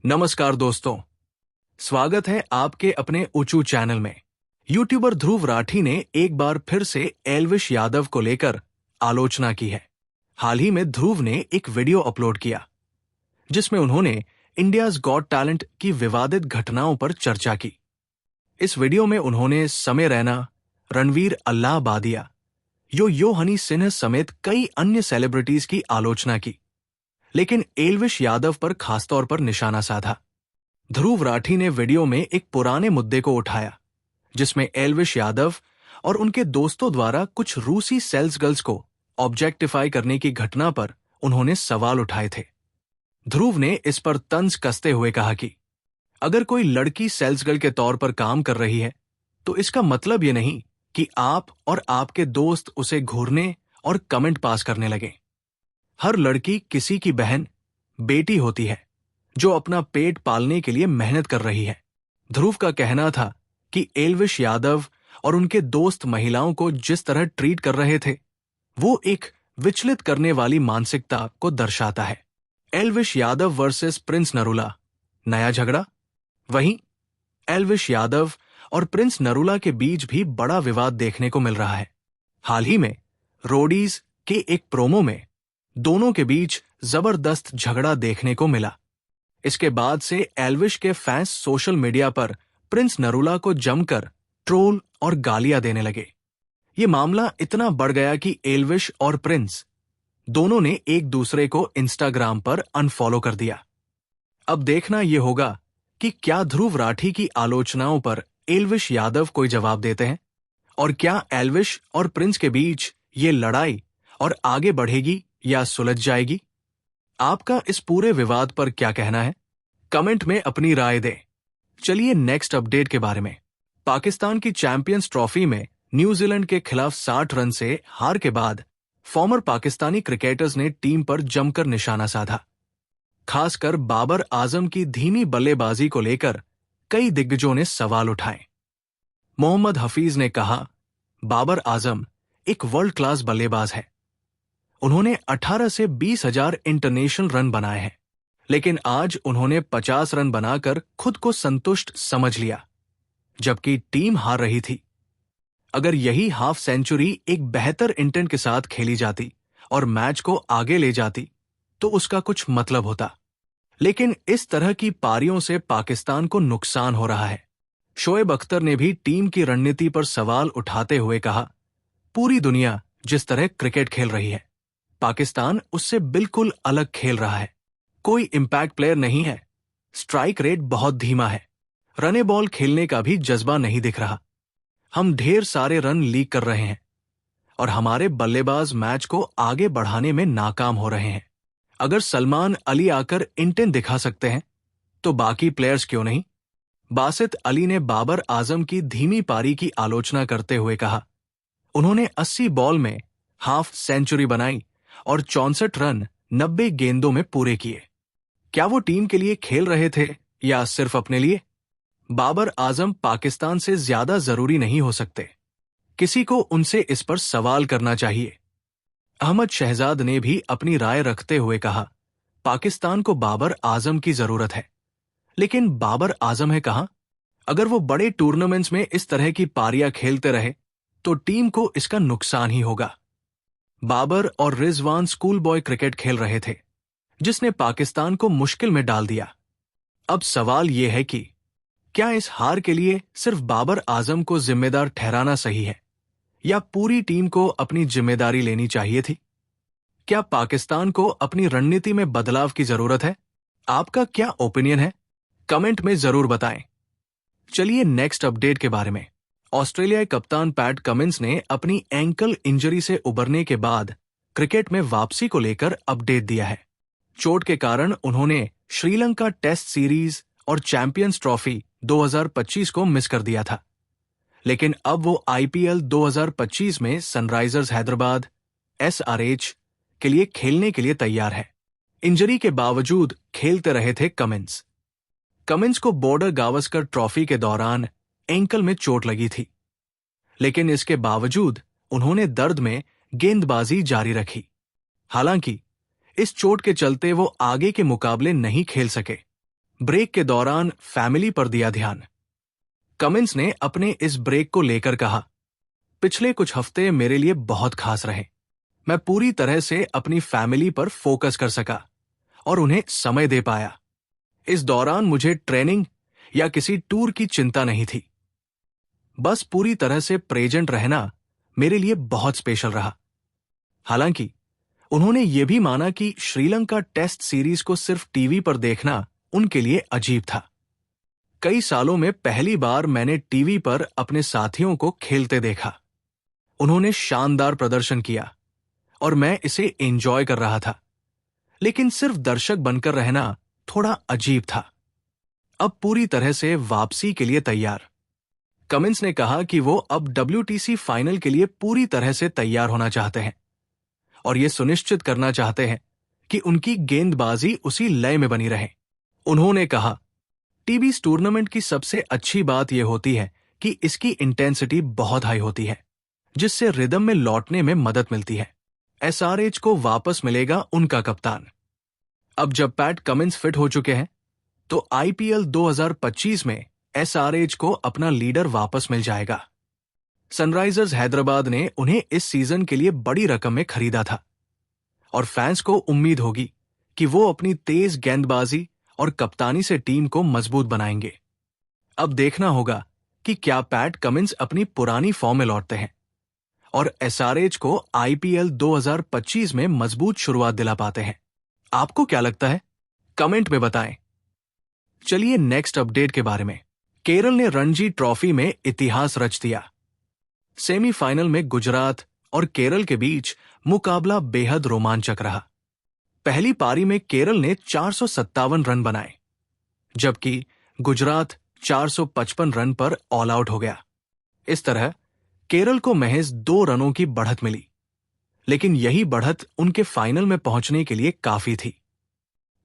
नमस्कार दोस्तों, स्वागत है आपके अपने ऊंचू चैनल में। यूट्यूबर ध्रुव राठी ने एक बार फिर से एल्विश यादव को लेकर आलोचना की है। हाल ही में ध्रुव ने एक वीडियो अपलोड किया जिसमें उन्होंने इंडियाज गॉट टैलेंट की विवादित घटनाओं पर चर्चा की। इस वीडियो में उन्होंने समय रैना, रणवीर अल्लाहबादिया, यो हनी सिन्हा समेत कई अन्य सेलिब्रिटीज की आलोचना की, लेकिन एल्विश यादव पर खासतौर पर निशाना साधा। ध्रुव राठी ने वीडियो में एक पुराने मुद्दे को उठाया जिसमें एल्विश यादव और उनके दोस्तों द्वारा कुछ रूसी सेल्स गर्ल्स को ऑब्जेक्टिफाई करने की घटना पर उन्होंने सवाल उठाए थे। ध्रुव ने इस पर तंज कसते हुए कहा कि अगर कोई लड़की सेल्स गर्ल के तौर पर काम कर रही है तो इसका मतलब ये नहीं कि आप और आपके दोस्त उसे घूरने और कमेंट पास करने लगे। हर लड़की किसी की बहन, बेटी होती है जो अपना पेट पालने के लिए मेहनत कर रही है। ध्रुव का कहना था कि एल्विश यादव और उनके दोस्त महिलाओं को जिस तरह ट्रीट कर रहे थे वो एक विचलित करने वाली मानसिकता को दर्शाता है। एल्विश यादव वर्सेस प्रिंस नरूला, नया झगड़ा। वहीं एल्विश यादव और प्रिंस नरूला के बीच भी बड़ा विवाद देखने को मिल रहा है। हाल ही में रोडीज के एक प्रोमो में दोनों के बीच जबरदस्त झगड़ा देखने को मिला। इसके बाद से एल्विश के फैंस सोशल मीडिया पर प्रिंस नरूला को जमकर ट्रोल और गालियां देने लगे। ये मामला इतना बढ़ गया कि एल्विश और प्रिंस दोनों ने एक दूसरे को इंस्टाग्राम पर अनफॉलो कर दिया। अब देखना यह होगा कि क्या ध्रुव राठी की आलोचनाओं पर एल्विश यादव कोई जवाब देते हैं और क्या एल्विश और प्रिंस के बीच ये लड़ाई और आगे बढ़ेगी या सुलझ जाएगी। आपका इस पूरे विवाद पर क्या कहना है? कमेंट में अपनी राय दें। चलिए नेक्स्ट अपडेट के बारे में। पाकिस्तान की चैंपियंस ट्रॉफी में न्यूजीलैंड के खिलाफ 60 रन से हार के बाद फॉर्मर पाकिस्तानी क्रिकेटर्स ने टीम पर जमकर निशाना साधा। खासकर बाबर आजम की धीमी बल्लेबाजी को लेकर कई दिग्गजों ने सवाल उठाए। मोहम्मद हफीज ने कहा, बाबर आजम एक वर्ल्ड क्लास बल्लेबाज है। उन्होंने 18 से 20,000 इंटरनेशनल रन बनाए हैं, लेकिन आज उन्होंने 50 रन बनाकर खुद को संतुष्ट समझ लिया जबकि टीम हार रही थी। अगर यही हाफ सेंचुरी एक बेहतर इंटेंट के साथ खेली जाती और मैच को आगे ले जाती तो उसका कुछ मतलब होता, लेकिन इस तरह की पारियों से पाकिस्तान को नुकसान हो रहा है। शोएब अख्तर ने भी टीम की रणनीति पर सवाल उठाते हुए कहा, पूरी दुनिया जिस तरह क्रिकेट खेल रही है पाकिस्तान उससे बिल्कुल अलग खेल रहा है। कोई इंपैक्ट प्लेयर नहीं है, स्ट्राइक रेट बहुत धीमा है, रने बॉल खेलने का भी जज्बा नहीं दिख रहा। हम ढेर सारे रन लीक कर रहे हैं और हमारे बल्लेबाज मैच को आगे बढ़ाने में नाकाम हो रहे हैं। अगर सलमान अली आकर इंटेंट दिखा सकते हैं तो बाकी प्लेयर्स क्यों नहीं। बासित अली ने बाबर आजम की धीमी पारी की आलोचना करते हुए कहा, उन्होंने 80 बॉल में हाफ सेंचुरी बनाई और 64 रन 90 गेंदों में पूरे किए। क्या वो टीम के लिए खेल रहे थे या सिर्फ अपने लिए? बाबर आजम पाकिस्तान से ज्यादा जरूरी नहीं हो सकते। किसी को उनसे इस पर सवाल करना चाहिए। अहमद शहजाद ने भी अपनी राय रखते हुए कहा, पाकिस्तान को बाबर आजम की जरूरत है, लेकिन बाबर आजम है कहां? अगर वो बड़े टूर्नामेंट्स में इस तरह की पारियां खेलते रहे तो टीम को इसका नुकसान ही होगा। बाबर और रिजवान स्कूल बॉय क्रिकेट खेल रहे थे जिसने पाकिस्तान को मुश्किल में डाल दिया। अब सवाल यह है कि क्या इस हार के लिए सिर्फ बाबर आजम को जिम्मेदार ठहराना सही है या पूरी टीम को अपनी जिम्मेदारी लेनी चाहिए थी? क्या पाकिस्तान को अपनी रणनीति में बदलाव की जरूरत है? आपका क्या ओपिनियन है? कमेंट में जरूर बताएं। चलिए नेक्स्ट अपडेट के बारे में। ऑस्ट्रेलियाई कप्तान पैट कमिंस ने अपनी एंकल इंजरी से उबरने के बाद क्रिकेट में वापसी को लेकर अपडेट दिया है। चोट के कारण उन्होंने श्रीलंका टेस्ट सीरीज और चैंपियंस ट्रॉफी 2025 को मिस कर दिया था, लेकिन अब वो आईपीएल 2025 में सनराइजर्स हैदराबाद SRH के लिए खेलने के लिए तैयार है। इंजरी के बावजूद खेलते रहे थे कमिंस। कमिंस को बॉर्डर गावस्कर ट्रॉफी के दौरान एंकल में चोट लगी थी, लेकिन इसके बावजूद उन्होंने दर्द में गेंदबाजी जारी रखी। हालांकि इस चोट के चलते वो आगे के मुकाबले नहीं खेल सके। ब्रेक के दौरान फैमिली पर दिया ध्यान। कमिंस ने अपने इस ब्रेक को लेकर कहा, पिछले कुछ हफ्ते मेरे लिए बहुत खास रहे। मैं पूरी तरह से अपनी फैमिली पर फोकस कर सका और उन्हें समय दे पाया। इस दौरान मुझे ट्रेनिंग या किसी टूर की चिंता नहीं थी। बस पूरी तरह से प्रेजेंट रहना मेरे लिए बहुत स्पेशल रहा। हालांकि उन्होंने ये भी माना कि श्रीलंका टेस्ट सीरीज को सिर्फ टीवी पर देखना उनके लिए अजीब था। कई सालों में पहली बार मैंने टीवी पर अपने साथियों को खेलते देखा। उन्होंने शानदार प्रदर्शन किया और मैं इसे एंजॉय कर रहा था, लेकिन सिर्फ दर्शक बनकर रहना थोड़ा अजीब था। अब पूरी तरह से वापसी के लिए तैयार। कमिंस ने कहा कि वो अब WTC फाइनल के लिए पूरी तरह से तैयार होना चाहते हैं और ये सुनिश्चित करना चाहते हैं कि उनकी गेंदबाजी उसी लय में बनी रहे। उन्होंने कहा, टीबी टूर्नामेंट की सबसे अच्छी बात यह होती है कि इसकी इंटेंसिटी बहुत हाई होती है, जिससे रिदम में लौटने में मदद मिलती है। SRH को वापस मिलेगा उनका कप्तान। अब जब पैट कमिंस फिट हो चुके हैं, तो IPL 2025 में SRH को अपना लीडर वापस मिल जाएगा। सनराइजर्स हैदराबाद ने उन्हें इस सीजन के लिए बड़ी रकम में खरीदा था और फैंस को उम्मीद होगी कि वो अपनी तेज गेंदबाजी और कप्तानी से टीम को मजबूत बनाएंगे। अब देखना होगा कि क्या पैट कमिंस अपनी पुरानी फॉर्म में लौटते हैं और SRH को IPL 2025 में मजबूत शुरुआत दिला पाते हैं। आपको क्या लगता है? कमेंट में बताएं। चलिए नेक्स्ट अपडेट के बारे में। केरल ने रणजी ट्रॉफी में इतिहास रच दिया। सेमीफाइनल में गुजरात और केरल के बीच मुकाबला बेहद रोमांचक रहा। पहली पारी में केरल ने 457 रन बनाए, जबकि गुजरात 455 रन पर ऑल आउट हो गया। इस तरह केरल को महज 2 रनों की बढ़त मिली, लेकिन यही बढ़त उनके फाइनल में पहुंचने के लिए काफी थी।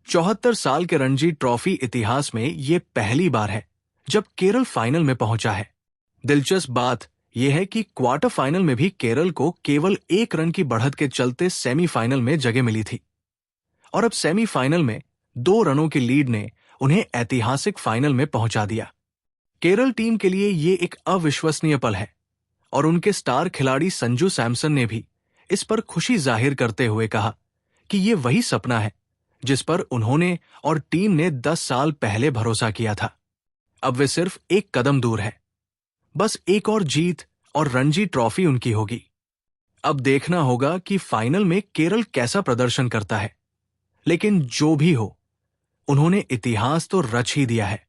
74 साल के रणजी ट्रॉफी इतिहास में यह पहली बार है जब केरल फाइनल में पहुंचा है। दिलचस्प बात यह है कि क्वार्टर फाइनल में भी केरल को केवल 1 रन की बढ़त के चलते सेमीफाइनल में जगह मिली थी और अब सेमीफाइनल में 2 रनों की लीड ने उन्हें ऐतिहासिक फाइनल में पहुंचा दिया। केरल टीम के लिए यह एक अविश्वसनीय पल है और उनके स्टार खिलाड़ी संजू सैमसन ने भी इस पर खुशी जाहिर करते हुए कहा कि यह वही सपना है जिस पर उन्होंने और टीम ने 10 साल पहले भरोसा किया था। अब वे सिर्फ एक कदम दूर है। बस एक और जीत और रणजी ट्रॉफी उनकी होगी। अब देखना होगा कि फाइनल में केरल कैसा प्रदर्शन करता है, लेकिन जो भी हो, उन्होंने इतिहास तो रच ही दिया है।